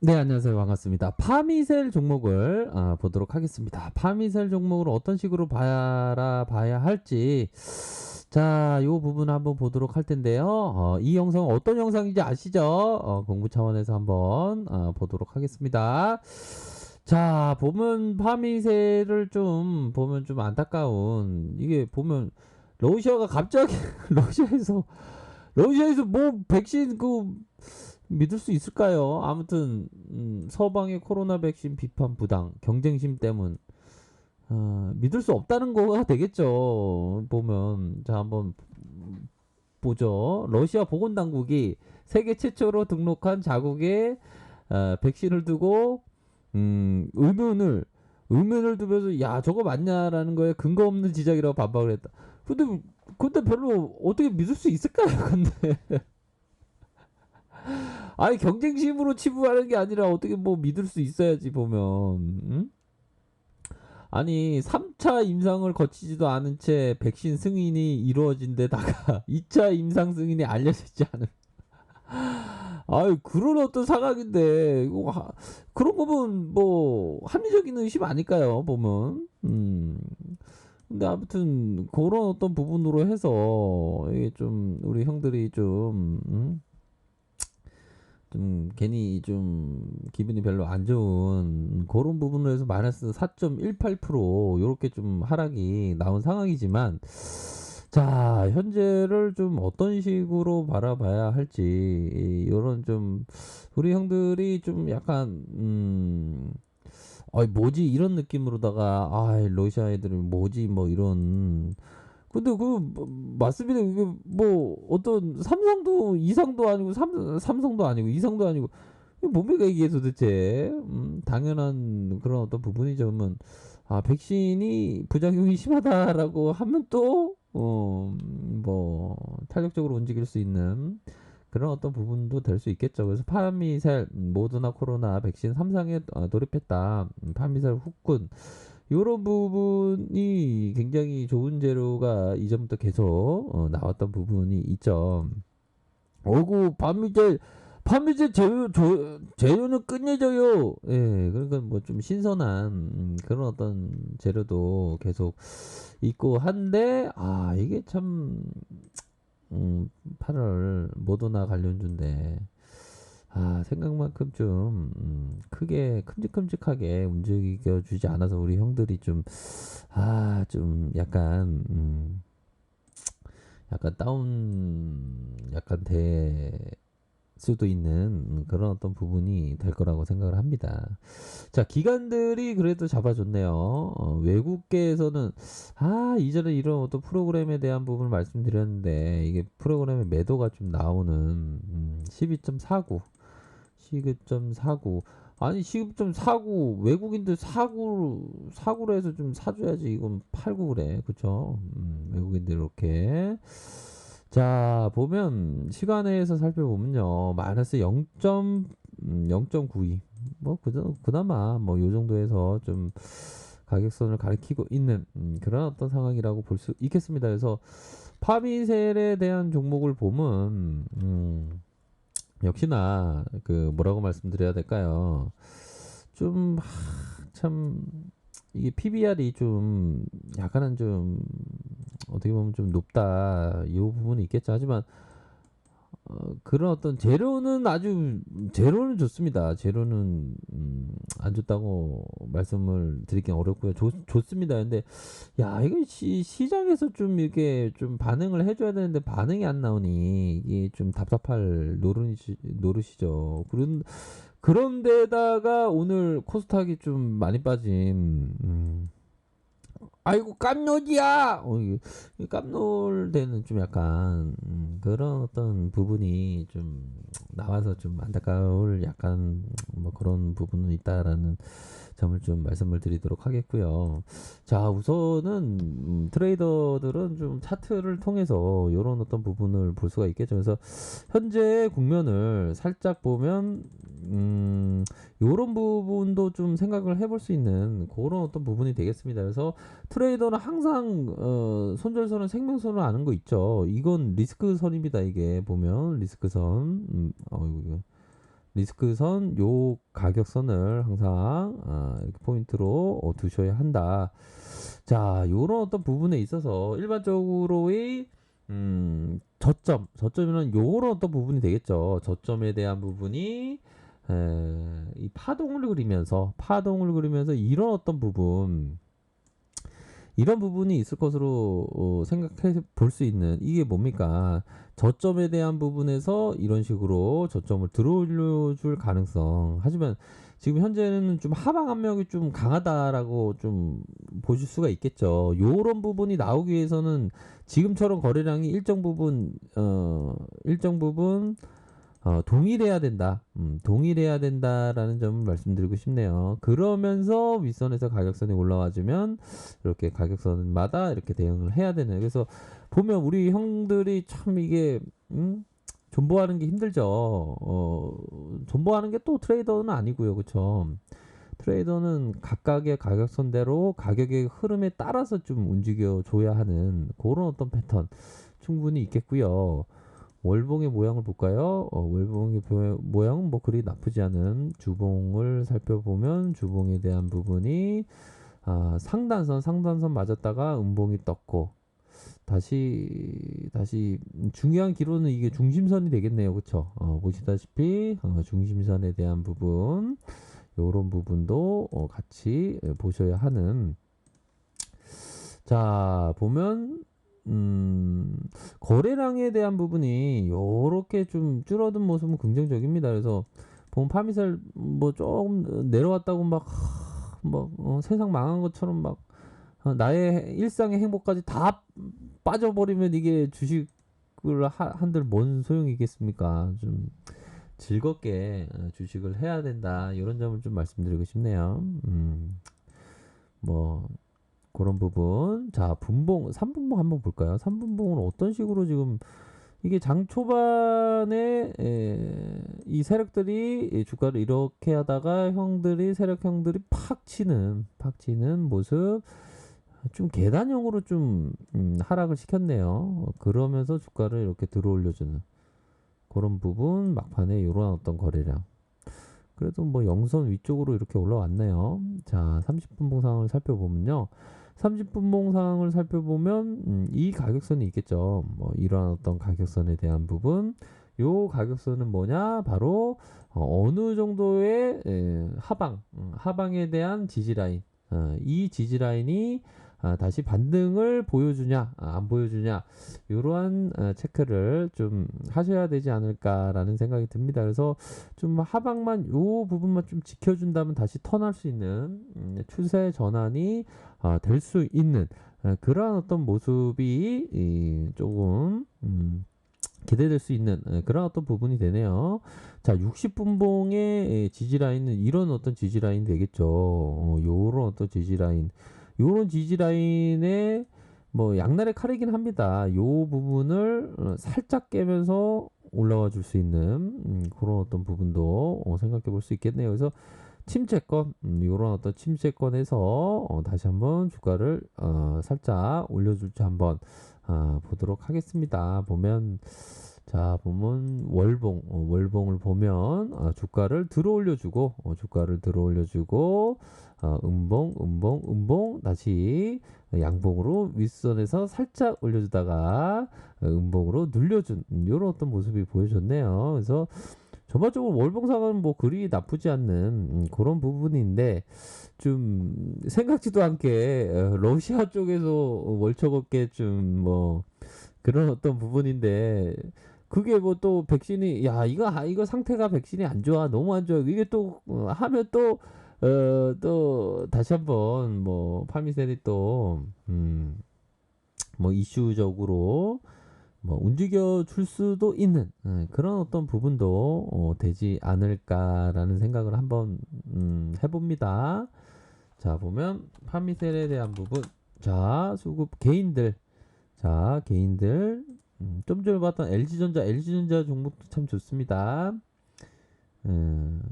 네, 안녕하세요. 반갑습니다. 파미셀 종목을 보도록 하겠습니다. 파미셀 종목을 어떤 식으로 봐야 할지 자, 요 부분 한번 보도록 할 텐데요. 이 영상은 어떤 영상인지 아시죠? 공부 차원에서 한번 보도록 하겠습니다. 자, 보면 파미셀을 좀 보면 좀 안타까운 이게 보면 러시아가 갑자기 러시아에서 뭐 백신 그 믿을 수 있을까요? 아무튼 서방의 코로나 백신 비판 부당 경쟁심 때문 믿을 수 없다는 거가 되겠죠. 보면 자 한번 보죠. 러시아 보건당국이 세계 최초로 등록한 자국에 백신을 두고 의문을 두면서 야 저거 맞냐라는 거에 근거 없는 지적이라고 반박을 했다. 근데 별로 어떻게 믿을 수 있을까요? 근데 아니 경쟁심으로 치부하는 게 아니라 어떻게 뭐 믿을 수 있어야지 보면 아니 3차 임상을 거치지도 않은 채 백신 승인이 이루어진 데다가 2차 임상 승인이 알려지지 않은 아유 그런 어떤 상황인데 그런 거면 뭐 합리적인 의심 아닐까요 보면 근데 아무튼 그런 어떤 부분으로 해서 이게 좀 우리 형들이 좀 괜히 좀 기분이 별로 안 좋은 그런 부분으로 해서 마이너스 4.18% 요렇게 좀 하락이 나온 상황이지만 자 현재를 좀 어떤 식으로 바라봐야 할지 요런 좀 우리 형들이 좀 약간 뭐지 이런 느낌으로다가 러시아 애들은 뭐지 뭐 이런 근데 맞습니다. 이게 뭐 어떤 삼성도 이상도 아니고 삼성도 아니고 이상도 아니고 이게 뭡니까 이게 도대체 당연한 그런 어떤 부분이죠. 그러면 백신이 부작용이 심하다라고 하면 또 뭐 탄력적으로 움직일 수 있는 그런 어떤 부분도 될 수 있겠죠. 그래서 파미셀 모더나 코로나 백신 3상에 돌입했다. 파미셀 후군 요런 부분이 굉장히 좋은 재료가 이전부터 계속 나왔던 부분이 있죠. 어구 밤이제 재료는 끝내줘요. 예, 그러니까 뭐 좀 신선한 그런 어떤 재료도 계속 있고 한데 이게 참 8월 모더나 관련주인데 생각만큼 좀 크게 큼직큼직하게 움직여 주지 않아서 우리 형들이 좀 약간 약간 될 수도 있는 그런 어떤 부분이 될 거라고 생각을 합니다. 자, 기관들이 그래도 잡아줬네요. 외국계에서는 이전에 이런 어떤 프로그램에 대한 부분을 말씀드렸는데 이게 프로그램의 매도가 좀 나오는 12.49 시급.49 아니 시급.49 외국인들 사구로 해서 좀 사줘야지 이건 팔고 그래 그쵸 외국인들 이렇게 자 보면 시간에서 살펴보면요 마이너스 0.92 뭐 그나마 뭐 요 정도에서 좀 가격선을 가리키고 있는 그런 어떤 상황이라고 볼 수 있겠습니다. 그래서 파미셀에 대한 종목을 보면 역시나 그 뭐라고 말씀드려야 될까요? 좀 참 이게 PBR이 좀 약간은 좀 어떻게 보면 좀 높다 이 부분이 있겠죠. 하지만 그런 어떤 재료는 좋습니다. 재료는 안 좋다고 말씀을 드리긴 어렵고요. 좋습니다. 근데 야 이거 시장에서 좀 이렇게 좀 반응을 해줘야 되는데 반응이 안 나오니 이게 좀 답답할 노릇이죠. 그런데다가 오늘 코스닥이 좀 많이 빠짐. 아이고 깜놀이야. 이 깜놀되는 좀 약간 그런 어떤 부분이 좀 나와서 좀 안타까울 약간 뭐 그런 부분은 있다라는 점을 좀 말씀을 드리도록 하겠고요. 자 우선은 트레이더들은 좀 차트를 통해서 이런 어떤 부분을 볼 수가 있겠죠. 그래서 현재 국면을 살짝 보면 요런 부분도 좀 생각을 해볼 수 있는 그런 어떤 부분이 되겠습니다. 그래서 트레이더는 항상 손절선은 생명선을 아는 거 있죠. 이건 리스크선입니다. 이게 보면 리스크선. 어이구 리스크선 요 가격선을 항상 이렇게 포인트로 두셔야 한다. 자, 요런 어떤 부분에 있어서 일반적으로의 저점이란 요런 어떤 부분이 되겠죠. 저점에 대한 부분이 이 파동을 그리면서 이런 부분이 있을 것으로 생각해 볼 수 있는 이게 뭡니까? 저점에 대한 부분에서 이런 식으로 저점을 들어올려 줄 가능성. 하지만 지금 현재는 좀 하방 압력이 좀 강하다라고 좀 보실 수가 있겠죠. 요런 부분이 나오기 위해서는 지금처럼 거래량이 일정 부분 동일해야 된다. 동일해야 된다라는 점을 말씀드리고 싶네요. 그러면서 윗선에서 가격선이 올라와주면 이렇게 가격선마다 이렇게 대응을 해야 되는. 그래서 보면 우리 형들이 참 이게 존버하는 게 힘들죠. 존버하는 게 또 트레이더는 아니고요, 그렇죠? 트레이더는 각각의 가격선대로 가격의 흐름에 따라서 좀 움직여 줘야 하는 그런 어떤 패턴 충분히 있겠고요. 월봉의 모양을 볼까요? 월봉의 모양은 뭐 그리 나쁘지 않은 주봉을 살펴보면 주봉에 대한 부분이 상단선 맞았다가 음봉이 떴고 다시 중요한 기로는 이게 중심선이 되겠네요. 그쵸? 보시다시피 중심선에 대한 부분 요런 부분도 같이 보셔야 하는. 자, 보면 거래량에 대한 부분이 요렇게 좀 줄어든 모습은 긍정적입니다. 그래서 보면 파미셀 뭐 조금 내려왔다고 세상 망한 것처럼 나의 일상의 행복까지 다 빠져버리면 이게 주식을 한들 뭔 소용이겠습니까? 좀 즐겁게 주식을 해야 된다. 이런 점을 좀 말씀드리고 싶네요. 뭐 그런 부분. 자, 3분봉 한번 볼까요? 3분봉은 어떤 식으로 지금 이게 장 초반에 이 세력들이 주가를 이렇게 하다가 세력 형들이 팍 치는 모습. 좀 계단형으로 좀 하락을 시켰네요. 그러면서 주가를 이렇게 들어올려주는 그런 부분. 막판에 이런 어떤 거래량. 그래도 뭐 영선 위쪽으로 이렇게 올라왔네요. 자, 30분 봉상을 살펴보면요. 30분 봉상을 살펴보면 이 가격선이 있겠죠. 뭐 이러한 어떤 가격선에 대한 부분. 요 가격선은 뭐냐? 바로 어느 정도의 하방에 대한 지지라인. 이 지지라인이 다시 반등을 보여주냐 안 보여주냐 이러한 체크를 좀 하셔야 되지 않을까라는 생각이 듭니다. 그래서 좀 하방만 요 부분만 좀 지켜준다면 다시 턴할 수 있는 추세 전환이 될 수 있는 그러한 어떤 모습이 조금 기대될 수 있는 그런 어떤 부분이 되네요. 자, 60분봉의 지지라인은 이런 어떤 지지라인 되겠죠. 요런 어떤 지지라인. 요런 지지라인에 뭐 양날의 칼이긴 합니다. 요 부분을 살짝 깨면서 올라와 줄 수 있는 그런 어떤 부분도 생각해 볼 수 있겠네요. 그래서 침체권, 요런 어떤 침체권에서 다시 한번 주가를 살짝 올려줄지 한번 보도록 하겠습니다. 보면 월봉을 보면 주가를 들어 올려주고 음봉 다시 양봉으로 윗선에서 살짝 올려주다가 음봉으로 눌려준 이런 어떤 모습이 보여졌네요. 그래서 전반적으로 월봉상은 뭐 그리 나쁘지 않는 그런 부분인데 좀 생각지도 않게 러시아 쪽에서 월척업계 좀 뭐 그런 어떤 부분인데 그게 뭐 또 백신이 이거 상태가 백신이 안 좋아 너무 안 좋아 이게 또 하면 또 다시 한번 뭐 파미셀이 또 뭐 이슈적으로 뭐 움직여 줄 수도 있는 그런 어떤 부분도 되지 않을까라는 생각을 한번 해봅니다. 자, 보면 파미셀에 대한 부분. 자, 수급 개인들. 좀 전에 봤던 LG전자 종목도 참 좋습니다.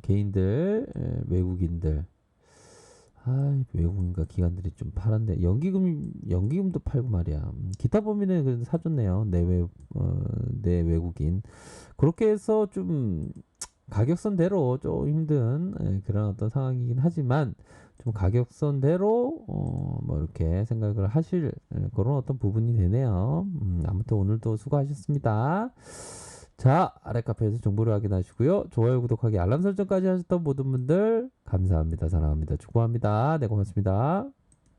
개인들, 외국인들. 외국인과 기관들이 좀 팔았네. 연기금도 팔고 말이야. 기타 범위는 그래도 사줬네요. 내 외국인. 그렇게 해서 좀 가격선대로 좀 힘든 그런 어떤 상황이긴 하지만 좀 가격선대로 뭐 이렇게 생각을 하실 그런 어떤 부분이 되네요. 아무튼 오늘도 수고하셨습니다. 자, 아래 카페에서 정보를 확인하시고요. 좋아요, 구독하기, 알람 설정까지 하셨던 모든 분들 감사합니다. 사랑합니다. 축복합니다. 네, 고맙습니다.